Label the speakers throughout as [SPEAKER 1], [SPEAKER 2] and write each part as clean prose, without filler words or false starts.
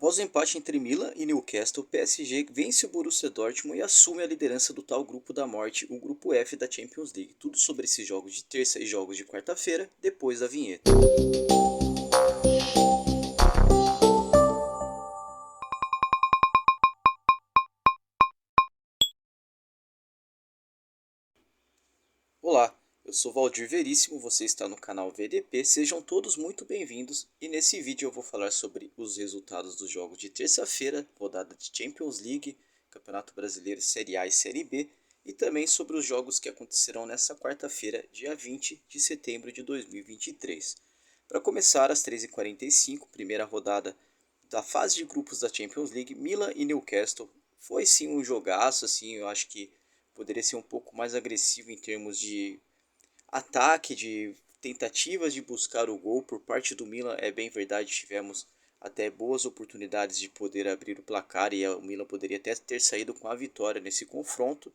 [SPEAKER 1] Após o empate entre Milan e Newcastle, o PSG vence o Borussia Dortmund e assume a liderança do tal grupo da morte, o grupo F da Champions League. Tudo sobre esses jogos de terça e jogos de quarta-feira, depois da vinheta. Olá, eu sou Valdir Veríssimo, você está no canal VDP, sejam todos muito bem-vindos e nesse vídeo eu vou falar sobre os resultados dos jogos de terça-feira, rodada de Champions League, Campeonato Brasileiro Série A e Série B e também sobre os jogos que acontecerão nesta quarta-feira, dia 20 de setembro de 2023. Para começar, às 13h45, primeira rodada da fase de grupos da Champions League, Milan e Newcastle. Foi sim um jogaço, assim, eu acho que poderia ser um pouco mais agressivo em termos de ataque, de tentativas de buscar o gol por parte do Milan. É bem verdade, tivemos até boas oportunidades de poder abrir o placar e o Milan poderia até ter saído com a vitória nesse confronto.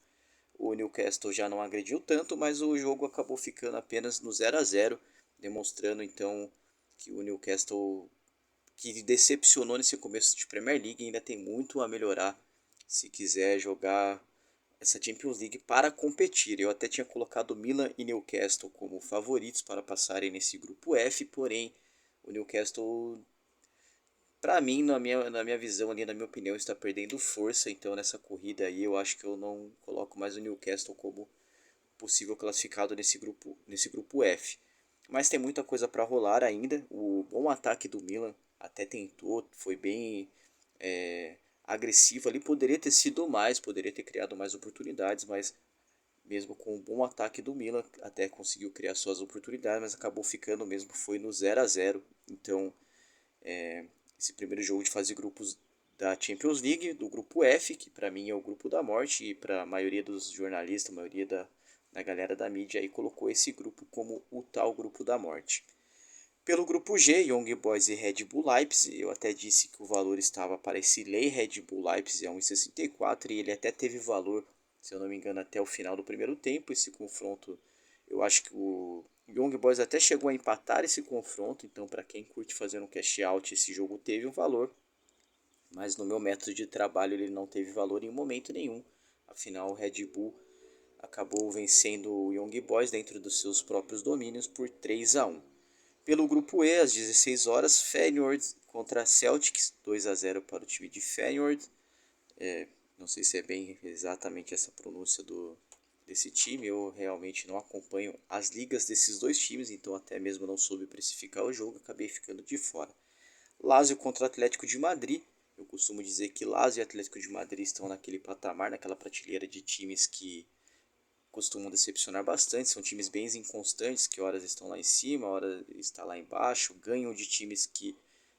[SPEAKER 1] O Newcastle já não agrediu tanto, mas o jogo acabou ficando apenas no 0-0, demonstrando então que o Newcastle, que decepcionou nesse começo de Premier League, ainda tem muito a melhorar se quiser jogar essa Champions League para competir. Eu até tinha colocado Milan e Newcastle como favoritos para passarem nesse grupo F, porém o Newcastle, para mim, na minha visão ali, na minha opinião, está perdendo força. Então nessa corrida aí eu acho que eu não coloco mais o Newcastle como possível classificado nesse grupo F. Mas tem muita coisa para rolar ainda. O bom ataque do Milan até tentou, foi bem agressivo ali. Poderia ter sido mais, poderia ter criado mais oportunidades, mas mesmo com o bom ataque do Milan, até conseguiu criar suas oportunidades, mas acabou ficando mesmo, foi no 0-0. Então, esse primeiro jogo de fase de grupos da Champions League, do grupo F, que para mim é o grupo da morte, e para a maioria dos jornalistas, a maioria da galera da mídia, aí colocou esse grupo como o tal grupo da morte. Pelo grupo G, Young Boys e Red Bull Leipzig, eu até disse que o valor estava para esse Lei Red Bull Leipzig a 1,64 e ele até teve valor, se eu não me engano, até o final do primeiro tempo. Esse confronto, eu acho que o Young Boys até chegou a empatar esse confronto, então para quem curte fazer um cash out, esse jogo teve um valor, mas no meu método de trabalho ele não teve valor em momento nenhum. Afinal, o Red Bull acabou vencendo o Young Boys dentro dos seus próprios domínios por 3-1. Pelo grupo E, às 16 horas, Feyenoord contra Celtics, 2-0 para o time de Feyenoord. Não sei se é bem exatamente essa pronúncia desse time, eu realmente não acompanho as ligas desses dois times, então até mesmo não soube precificar o jogo, acabei ficando de fora. Lazio contra Atlético de Madrid, eu costumo dizer que Lazio e Atlético de Madrid estão naquele patamar, naquela prateleira de times que costumam decepcionar bastante, são times bem inconstantes, que horas estão lá em cima, horas está lá embaixo, ganham de times que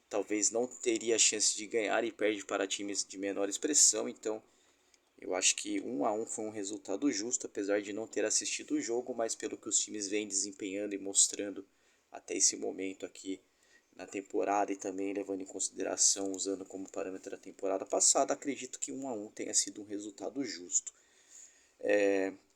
[SPEAKER 1] talvez não teria a chance de ganhar e perde para times de menor expressão. Então eu acho que 1-1 foi um resultado justo, apesar de não ter assistido o jogo, mas pelo que os times vêm desempenhando e mostrando até esse momento aqui na temporada e também levando em consideração, usando como parâmetro a temporada passada, acredito que 1-1 tenha sido um resultado justo.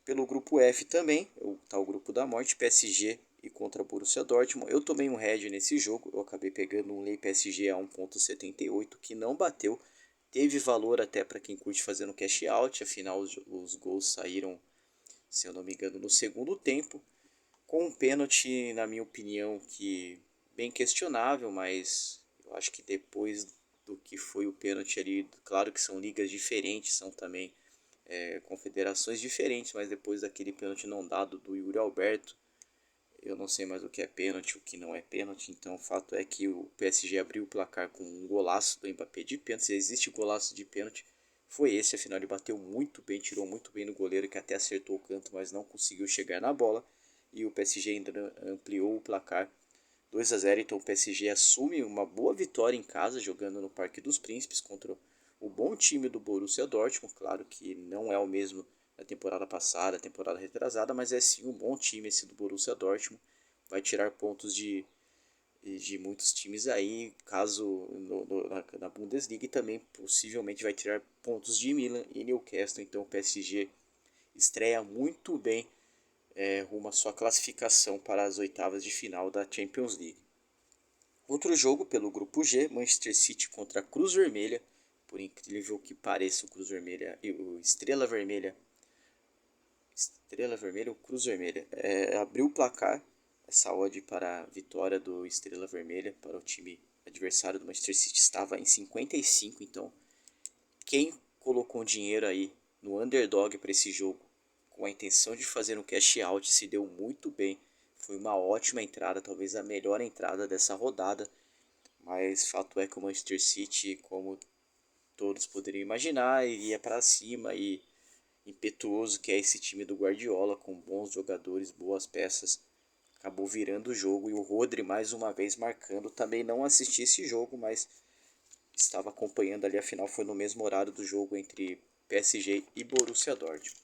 [SPEAKER 1] Pelo grupo F também, o tal grupo da morte, PSG e contra Borussia Dortmund. Eu tomei um head nesse jogo, eu acabei pegando um lei PSG a 1,78 que não bateu. Teve valor até para quem curte fazer no cash out, afinal os gols saíram, se eu não me engano, no segundo tempo. Com um pênalti, na minha opinião, que bem questionável, mas eu acho que depois do que foi o pênalti ali, claro que são ligas diferentes, são também confederações diferentes, mas depois daquele pênalti não dado do Yuri Alberto, eu não sei mais o que é pênalti, o que não é pênalti. Então o fato é que o PSG abriu o placar com um golaço do Mbappé de pênalti. Se existe golaço de pênalti, foi esse. Afinal ele bateu muito bem, tirou muito bem no goleiro, que até acertou o canto, mas não conseguiu chegar na bola. E o PSG ainda ampliou o placar 2-0. Então o PSG assume uma boa vitória em casa, jogando no Parque dos Príncipes contra o bom time do Borussia Dortmund. Claro que não é o mesmo da temporada passada, temporada retrasada, mas é sim um bom time esse do Borussia Dortmund. Vai tirar pontos de muitos times aí, caso na Bundesliga, e também possivelmente vai tirar pontos de Milan e Newcastle. Então o PSG estreia muito bem rumo à sua classificação para as oitavas de final da Champions League. Outro jogo pelo grupo G, Manchester City contra a Cruz Vermelha. Por incrível que pareça, o Cruz Vermelha e o Estrela Vermelha ou Cruz Vermelha, abriu o placar, essa odd para a vitória do Estrela Vermelha para o time adversário do Manchester City estava em 55, então quem colocou dinheiro aí no underdog para esse jogo com a intenção de fazer um cash out se deu muito bem. Foi uma ótima entrada, talvez a melhor entrada dessa rodada. Mas fato é que o Manchester City, como todos poderiam imaginar, iria para cima e impetuoso que é esse time do Guardiola, com bons jogadores, boas peças, acabou virando o jogo e o Rodri mais uma vez marcando. Também não assisti esse jogo, mas estava acompanhando ali, afinal foi no mesmo horário do jogo entre PSG e Borussia Dortmund.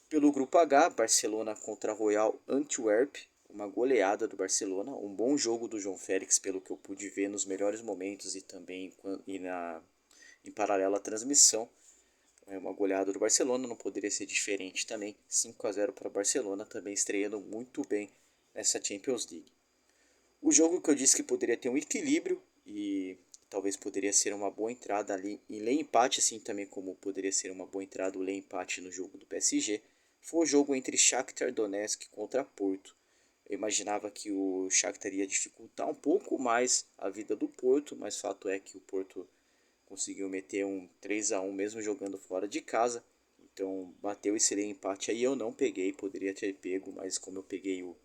[SPEAKER 1] Pelo grupo H, Barcelona contra Royal Antwerp, uma goleada do Barcelona, um bom jogo do João Félix pelo que eu pude ver nos melhores momentos e também em paralelo à transmissão. É uma goleada do Barcelona, não poderia ser diferente também. 5-0 para o Barcelona, também estreando muito bem nessa Champions League. O jogo que eu disse que poderia ter um equilíbrio e talvez poderia ser uma boa entrada ali em lei empate, assim também como poderia ser uma boa entrada o lei empate no jogo do PSG, foi o jogo entre Shakhtar Donetsk contra Porto. Eu imaginava que o Shakhtar ia dificultar um pouco mais a vida do Porto, mas fato é que o Porto conseguiu meter um 3-1 mesmo jogando fora de casa. Então bateu esse lei empate aí, eu não peguei, poderia ter pego, mas como eu peguei o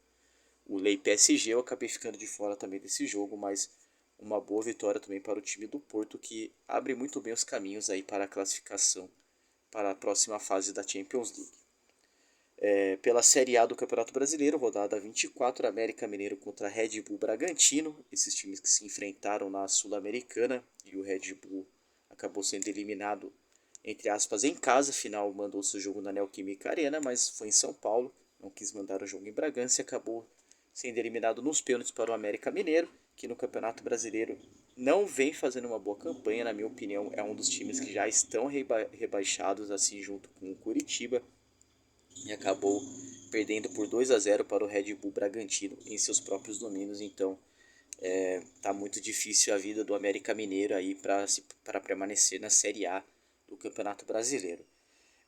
[SPEAKER 1] Lei PSG, eu acabei ficando de fora também desse jogo, mas uma boa vitória também para o time do Porto, que abre muito bem os caminhos aí para a classificação para a próxima fase da Champions League. Pela Série A do Campeonato Brasileiro, rodada 24, América Mineiro contra Red Bull Bragantino, esses times que se enfrentaram na Sul-Americana e o Red Bull acabou sendo eliminado, entre aspas, em casa, afinal mandou seu jogo na Neoquímica Arena, mas foi em São Paulo, não quis mandar o jogo em Bragança e acabou sendo eliminado nos pênaltis para o América Mineiro, que no Campeonato Brasileiro não vem fazendo uma boa campanha, na minha opinião, é um dos times que já estão rebaixados, assim, junto com o Curitiba, e acabou perdendo por 2-0 para o Red Bull Bragantino em seus próprios domínios. Então tá muito difícil a vida do América Mineiro aí para permanecer na Série A do Campeonato Brasileiro.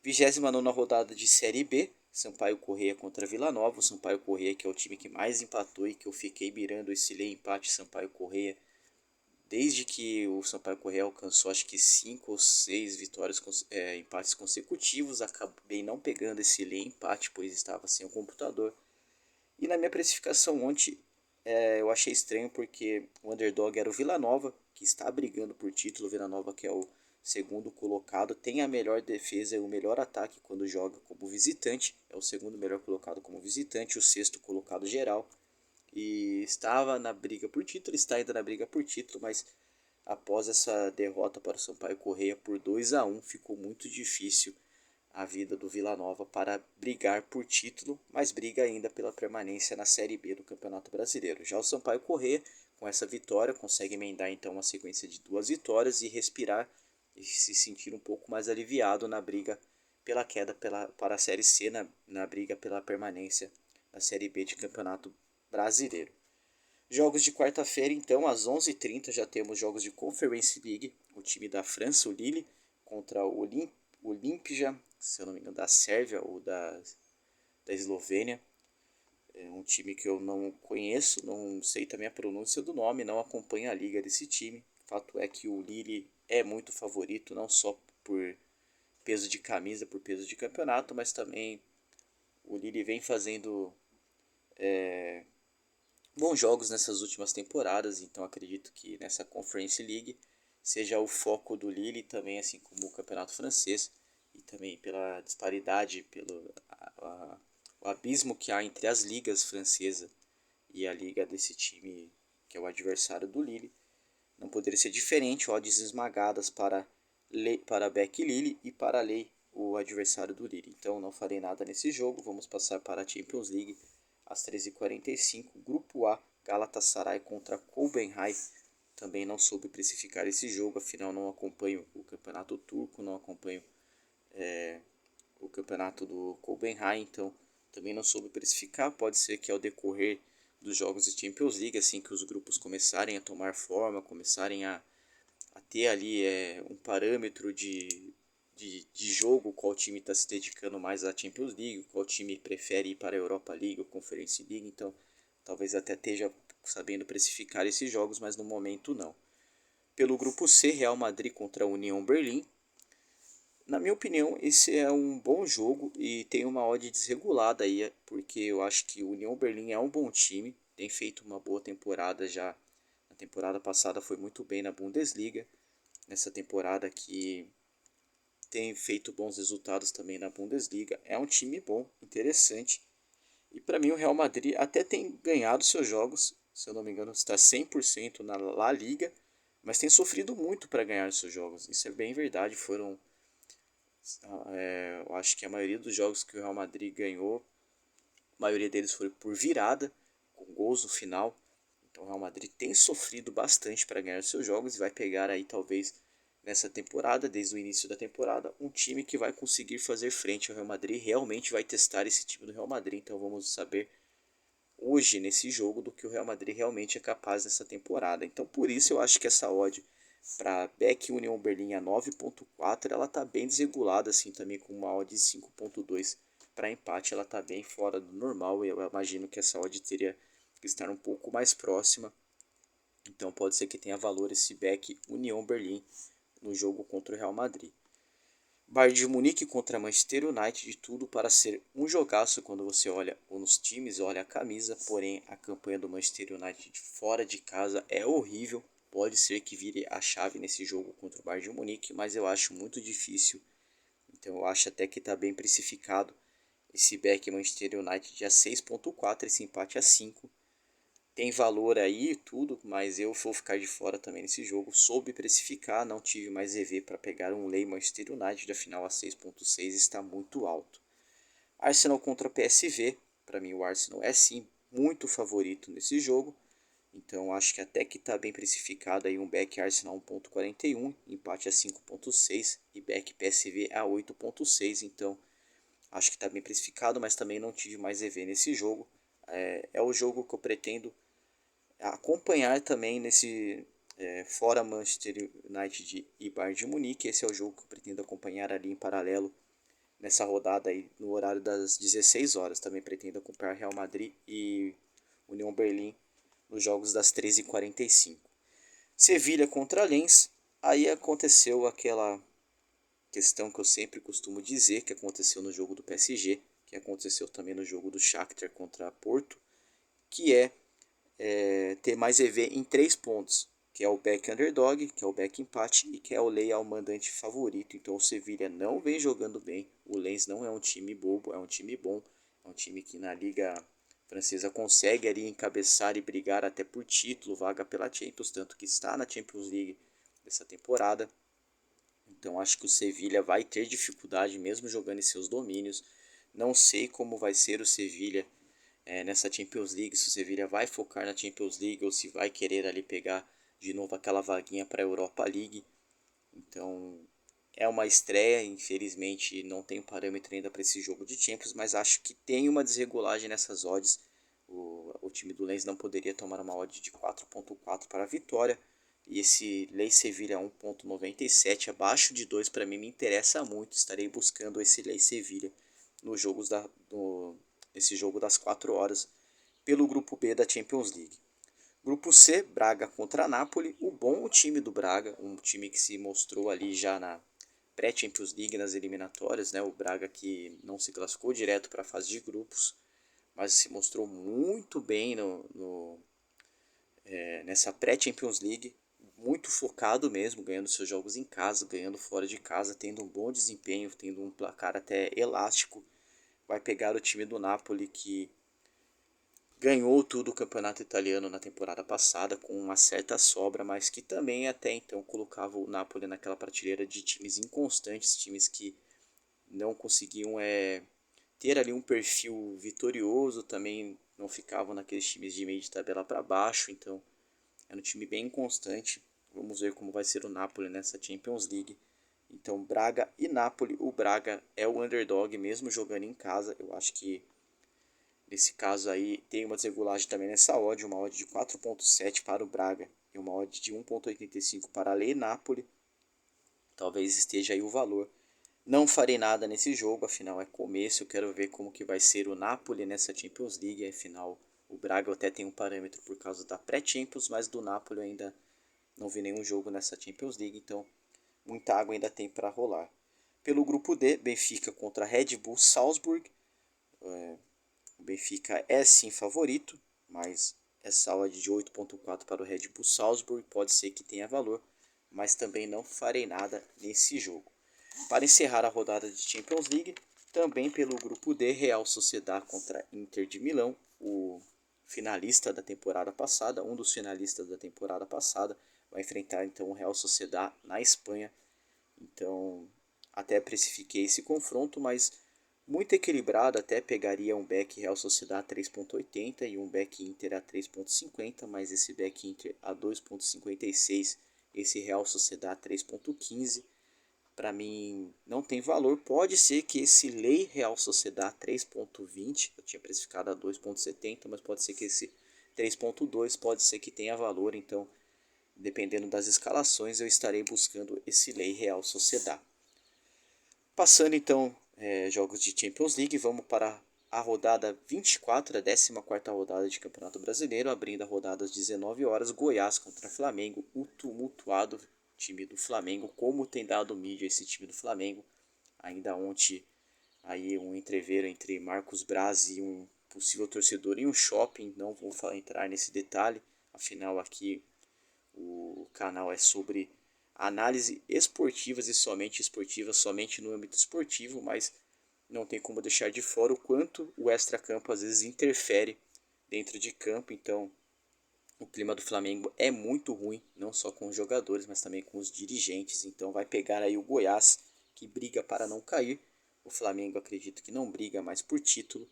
[SPEAKER 1] 29ª rodada de Série B, Sampaio Corrêa contra Vila Nova. O Sampaio Corrêa, que é o time que mais empatou e que eu fiquei mirando esse lei empate Sampaio Corrêa desde que o Sampaio Corrêa alcançou acho que 5 ou 6 vitórias, empates consecutivos. Acabei não pegando esse lei empate, pois estava sem o computador. E na minha precificação ontem, eu achei estranho porque o underdog era o Vila Nova, que está brigando por título. O Vila Nova, que é o segundo colocado, tem a melhor defesa e o melhor ataque quando joga como visitante. É o segundo melhor colocado como visitante, o sexto colocado geral. E estava na briga por título, está ainda na briga por título, mas após essa derrota para o Sampaio Corrêa por 2-1, ficou muito difícil a vida do Vila Nova para brigar por título, mas briga ainda pela permanência na Série B do Campeonato Brasileiro. Já o Sampaio Corrêa, com essa vitória, consegue emendar então uma sequência de 2 vitórias e respirar e se sentir um pouco mais aliviado na briga pela queda para a Série C, na briga pela permanência na Série B de Campeonato Brasileiro. Jogos de quarta-feira, então, às 11h30, já temos jogos de Conference League. O time da França, o Lille, contra o Olimpija, se eu não me engano, da Sérvia ou da Eslovênia. É um time que eu não conheço, não sei também a pronúncia do nome, não acompanho a liga desse time. Fato é que o Lille é muito favorito, não só por peso de camisa, por peso de campeonato, mas também o Lille vem fazendo bons jogos nessas últimas temporadas, então acredito que nessa Conference League seja o foco do Lille também, assim como o campeonato francês, e também pela disparidade, pelo o abismo que há entre as ligas francesa e a liga desse time que é o adversário do Lille. Não poderia ser diferente, odds esmagadas para Beck Lille e para Lei, o adversário do Lille. Então não farei nada nesse jogo, vamos passar para a Champions League às 13h45, Grupo A, Galatasaray contra Copenhagen. Também não soube precificar esse jogo, afinal não acompanho o campeonato turco, não acompanho o campeonato do Copenhagen, então também não soube precificar. Pode ser que ao decorrer dos jogos de Champions League, assim que os grupos começarem a tomar forma, começarem a ter ali um parâmetro de jogo, qual time está se dedicando mais à Champions League, qual time prefere ir para a Europa League ou Conference League, então talvez até esteja sabendo precificar esses jogos, mas no momento não. Pelo grupo C, Real Madrid contra a União Berlim. Na minha opinião, esse é um bom jogo e tem uma odd desregulada aí, porque eu acho que o União Berlim é um bom time, tem feito uma boa temporada já. Na temporada passada foi muito bem na Bundesliga, nessa temporada que tem feito bons resultados também na Bundesliga. É um time bom, interessante. E para mim o Real Madrid até tem ganhado seus jogos, se eu não me engano está 100% na La Liga, mas tem sofrido muito para ganhar seus jogos. Isso é bem verdade, eu acho que a maioria dos jogos que o Real Madrid ganhou, a maioria deles foi por virada, com gols no final. Então o Real Madrid tem sofrido bastante para ganhar seus jogos e vai pegar aí talvez nessa temporada, desde o início da temporada, um time que vai conseguir fazer frente ao Real Madrid, realmente vai testar esse time do Real Madrid. Então vamos saber hoje nesse jogo do que o Real Madrid realmente é capaz nessa temporada. Então por isso eu acho que essa odd para Beck União Berlim a 9.4, ela tá bem desregulada assim também, com uma odd de 5.2 para empate, ela tá bem fora do normal. Eu imagino que essa odd teria que estar um pouco mais próxima. Então pode ser que tenha valor esse Beck União Berlim no jogo contra o Real Madrid. Bayern de Munique contra Manchester United, de tudo para ser um jogaço quando você olha nos times, olha a camisa, porém a campanha do Manchester United fora de casa é horrível. Pode ser que vire a chave nesse jogo contra o Bayern de Munique, mas eu acho muito difícil. Então eu acho até que está bem precificado esse back Manchester United a 6.4, esse empate a 5. Tem valor aí tudo, mas eu vou ficar de fora também nesse jogo. Soube precificar, não tive mais EV para pegar um Lei Manchester United, afinal a 6.6 está muito alto. Arsenal contra PSV, para mim o Arsenal é sim muito favorito nesse jogo. Então acho que até que está bem precificado aí um back Arsenal 1.41, empate a 5.6 e back PSV a 8.6. Então acho que está bem precificado, mas também não tive mais EV nesse jogo. É o jogo que eu pretendo acompanhar também nesse fora Manchester United e Bayern de Munique. Esse é o jogo que eu pretendo acompanhar ali em paralelo nessa rodada aí no horário das 16 horas. Também pretendo acompanhar Real Madrid e União Berlim nos jogos das 13h45. Sevilha contra Lens. Aí aconteceu aquela questão que eu sempre costumo dizer, que aconteceu no jogo do PSG, que aconteceu também no jogo do Shakhtar contra Porto, que ter mais EV em 3 pontos, que é o back underdog, que é o back empate e que é o lei ao mandante favorito. Então o Sevilha não vem jogando bem, o Lens não é um time bobo, é um time bom, é um time que na Liga Francesa consegue ali encabeçar e brigar até por título, vaga pela Champions, tanto que está na Champions League dessa temporada. Então acho que o Sevilha vai ter dificuldade mesmo jogando em seus domínios. Não sei como vai ser o Sevilha nessa Champions League, se o Sevilla vai focar na Champions League ou se vai querer ali pegar de novo aquela vaguinha para a Europa League. Então é uma estreia, infelizmente não tem parâmetro ainda para esse jogo de Champions, mas acho que tem uma desregulagem nessas odds. O time do Lens não poderia tomar uma odd de 4.4 para a vitória. E esse Lei Sevilha 1.97 abaixo de 2 para mim me interessa muito. Estarei buscando esse Lei Sevilha nos jogos nesse jogo das 4 horas pelo grupo B da Champions League. Grupo C, Braga contra Napoli. O bom time do Braga, um time que se mostrou ali já na pré-Champions League, nas eliminatórias, né? O Braga que não se classificou direto para a fase de grupos, mas se mostrou muito bem nessa pré-Champions League, muito focado mesmo, ganhando seus jogos em casa, ganhando fora de casa, tendo um bom desempenho, tendo um placar até elástico. Vai pegar o time do Napoli que ganhou tudo o campeonato italiano na temporada passada com uma certa sobra, mas que também até então colocava o Napoli naquela prateleira de times inconstantes, times que não conseguiam ter ali um perfil vitorioso, também não ficavam naqueles times de meio de tabela para baixo, então era um time bem inconstante. Vamos ver como vai ser o Napoli nessa Champions League. Então, Braga e Napoli. O Braga é o underdog, mesmo jogando em casa. Eu acho que Nesse caso aí, tem uma desregulagem também nessa odd, uma odd de 4.7 para o Braga e uma odd de 1.85 para a Lei Napoli. Talvez esteja aí o valor. Não farei nada nesse jogo, afinal é começo, eu quero ver como que vai ser o Napoli nessa Champions League, afinal o Braga até tem um parâmetro por causa da pré-Champions, mas do Napoli eu ainda não vi nenhum jogo nessa Champions League, então muita água ainda tem para rolar. Pelo grupo D, Benfica contra Red Bull Salzburg. O Benfica é sim favorito, mas essa odd de 8.4 para o Red Bull Salzburg pode ser que tenha valor, mas também não farei nada nesse jogo. Para encerrar a rodada de Champions League, também pelo grupo D, Real Sociedad contra Inter de Milão, o finalista da temporada passada, um dos finalistas da temporada passada, vai enfrentar então o Real Sociedad na Espanha. Então, até precifiquei esse confronto, mas muito equilibrado, até pegaria um back Real Sociedad a 3.80 e um back Inter a 3.50, mas esse back Inter a 2.56, esse Real Sociedad a 3.15, para mim não tem valor. Pode ser que esse Lei Real Sociedad 3.20, eu tinha precificado a 2.70, mas pode ser que esse 3.2 pode ser que tenha valor, então dependendo das escalações eu estarei buscando esse Lei Real Sociedad. Passando então jogos de Champions League, vamos para a rodada 24, a 14ª rodada de Campeonato Brasileiro, abrindo a rodada às 19 horas, Goiás contra Flamengo, o tumultuado time do Flamengo, como tem dado mídia esse time do Flamengo. Ainda ontem aí um entreveiro entre Marcos Braz e um possível torcedor em um shopping, não vou entrar nesse detalhe, afinal aqui o canal é sobre análise esportivas e somente esportivas, somente no âmbito esportivo, mas não tem como deixar de fora o quanto o extracampo às vezes interfere dentro de campo. Então o clima do Flamengo é muito ruim, não só com os jogadores, mas também com os dirigentes. Então vai pegar aí o Goiás, que briga para não cair. O Flamengo acredito que não briga mais por título.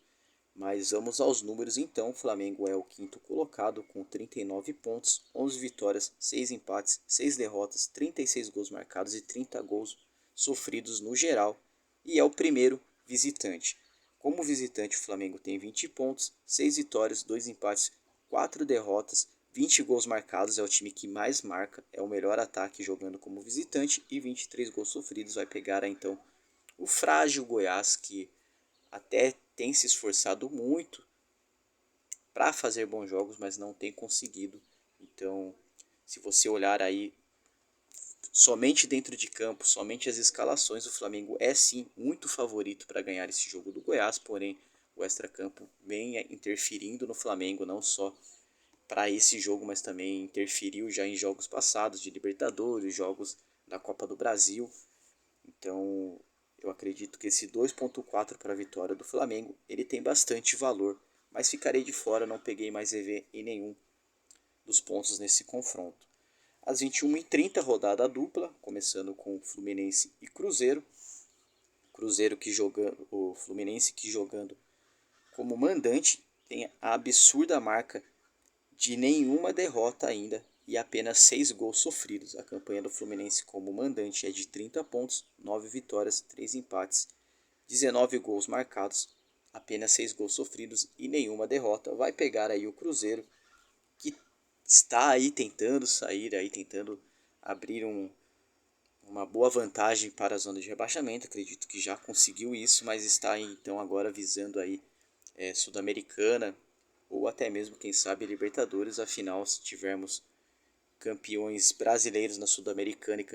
[SPEAKER 1] Mas vamos aos números então. O Flamengo é o quinto colocado com 39 pontos, 11 vitórias, 6 empates, 6 derrotas, 36 gols marcados e 30 gols sofridos no geral. E é o primeiro visitante. Como visitante, o Flamengo tem 20 pontos, 6 vitórias, 2 empates, 4 derrotas, 20 gols marcados. É o time que mais marca, é o melhor ataque jogando como visitante e 23 gols sofridos. Vai pegar então o frágil Goiás, que até tem se esforçado muito para fazer bons jogos, mas não tem conseguido. Então, se você olhar aí somente dentro de campo, somente as escalações, o Flamengo é sim muito favorito para ganhar esse jogo do Goiás, porém o extracampo vem interferindo no Flamengo, não só para esse jogo, mas também interferiu já em jogos passados de Libertadores, jogos da Copa do Brasil. Então, eu acredito que esse 2.4 para a vitória do Flamengo, ele tem bastante valor, mas ficarei de fora, não peguei mais EV em nenhum dos pontos nesse confronto. Às 21h30, rodada dupla, começando com Fluminense e Cruzeiro. Cruzeiro que jogando, o Fluminense que jogando como mandante tem a absurda marca de nenhuma derrota ainda e apenas 6 gols sofridos. A campanha do Fluminense como mandante é de 30 pontos, 9 vitórias, 3 empates, 19 gols marcados, apenas 6 gols sofridos e nenhuma derrota. Vai pegar aí o Cruzeiro, que está aí tentando sair, aí tentando abrir uma boa vantagem para a zona de rebaixamento. Acredito que já conseguiu isso, mas está aí, então agora visando aí Sul-Americana ou até mesmo, quem sabe, Libertadores. Afinal, se tivermos campeões brasileiros na Sul-Americana e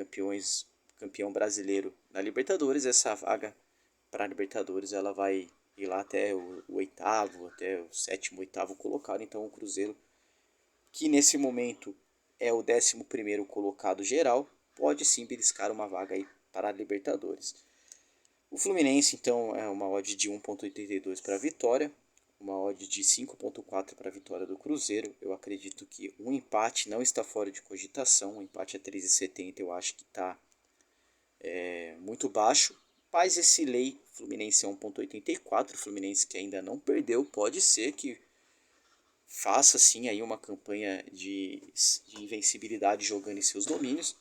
[SPEAKER 1] campeão brasileiro na Libertadores, essa vaga para a Libertadores ela vai ir lá até o oitavo, até o sétimo, oitavo colocado. Então o Cruzeiro, que nesse momento é o 11º colocado geral, pode sim beliscar uma vaga aí para a Libertadores. O Fluminense então é uma odd de 1.82 para a vitória, uma odd de 5.4 para a vitória do Cruzeiro. Eu acredito que um empate não está fora de cogitação, um empate a 3,70 eu acho que está muito baixo, mas esse lei Fluminense é 1.84, Fluminense que ainda não perdeu, pode ser que faça sim aí uma campanha de invencibilidade jogando em seus domínios.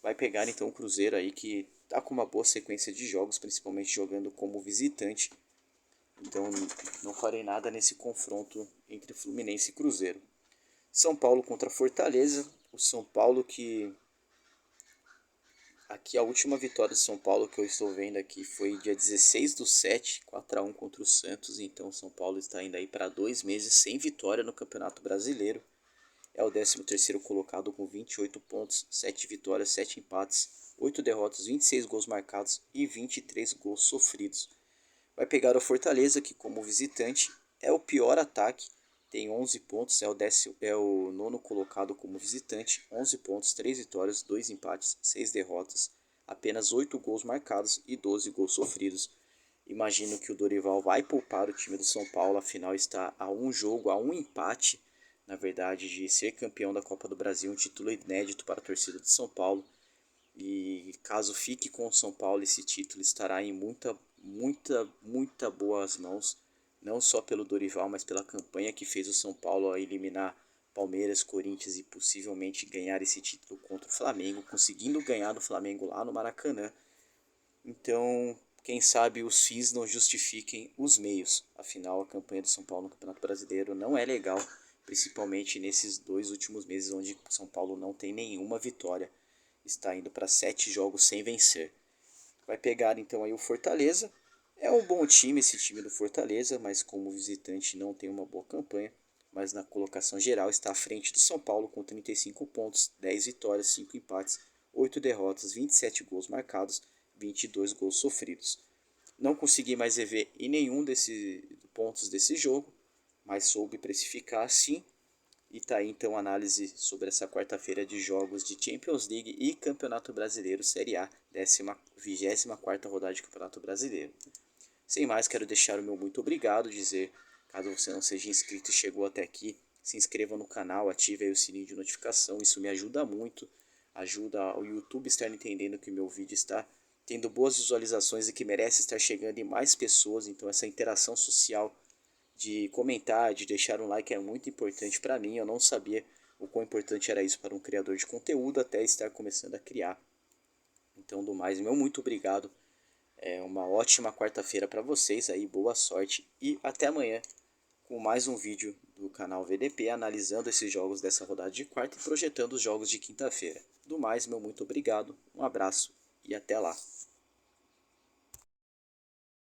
[SPEAKER 1] Vai pegar então o Cruzeiro aí que está com uma boa sequência de jogos, principalmente jogando como visitante Então não farei nada nesse confronto entre Fluminense e Cruzeiro. São Paulo contra Fortaleza. O São Paulo que... Aqui a última vitória do São Paulo que eu estou vendo aqui foi dia 16/7, 4-1 contra o Santos. Então São Paulo está indo aí para 2 meses sem vitória no Campeonato Brasileiro. É o 13º colocado com 28 pontos, 7 vitórias, 7 empates, 8 derrotas, 26 gols marcados e 23 gols sofridos. Vai pegar o Fortaleza, que como visitante é o pior ataque, tem 11 pontos, é o nono colocado como visitante, 11 pontos, 3 vitórias, 2 empates, 6 derrotas, apenas 8 gols marcados e 12 gols sofridos. Imagino que o Dorival vai poupar o time do São Paulo, afinal está a um jogo, a um empate, na verdade, de ser campeão da Copa do Brasil, um título inédito para a torcida de São Paulo. E caso fique com o São Paulo, esse título estará em muita boas mãos, não só pelo Dorival, mas pela campanha que fez o São Paulo a eliminar Palmeiras, Corinthians e possivelmente ganhar esse título contra o Flamengo, conseguindo ganhar do Flamengo lá no Maracanã. Então, quem sabe os fins não justifiquem os meios. Afinal, a campanha do São Paulo no Campeonato Brasileiro não é legal, principalmente nesses 2 últimos meses onde o São Paulo não tem nenhuma vitória. Está indo para 7 jogos sem vencer. Vai pegar então aí o Fortaleza. É um bom time esse time do Fortaleza, mas como visitante não tem uma boa campanha. Mas na colocação geral está à frente do São Paulo com 35 pontos, 10 vitórias, 5 empates, 8 derrotas, 27 gols marcados, 22 gols sofridos. Não consegui mais ver em nenhum desses pontos desse jogo, mas soube precificar sim. E tá aí então a análise sobre essa quarta-feira de jogos de Champions League e Campeonato Brasileiro Série A, 24ª rodada de Campeonato Brasileiro. Sem mais, quero deixar o meu muito obrigado, dizer, caso você não seja inscrito e chegou até aqui, se inscreva no canal, ative aí o sininho de notificação, isso me ajuda muito, ajuda o YouTube a estar entendendo que o meu vídeo está tendo boas visualizações e que merece estar chegando em mais pessoas, então essa interação social de comentar, de deixar um like é muito importante para mim. Eu não sabia o quão importante era isso para um criador de conteúdo até estar começando a criar. Então, do mais, meu muito obrigado. É uma ótima quarta-feira para vocês aí, boa sorte e até amanhã com mais um vídeo do canal VDP analisando esses jogos dessa rodada de quarta e projetando os jogos de quinta-feira. Do mais, meu muito obrigado, um abraço e até lá.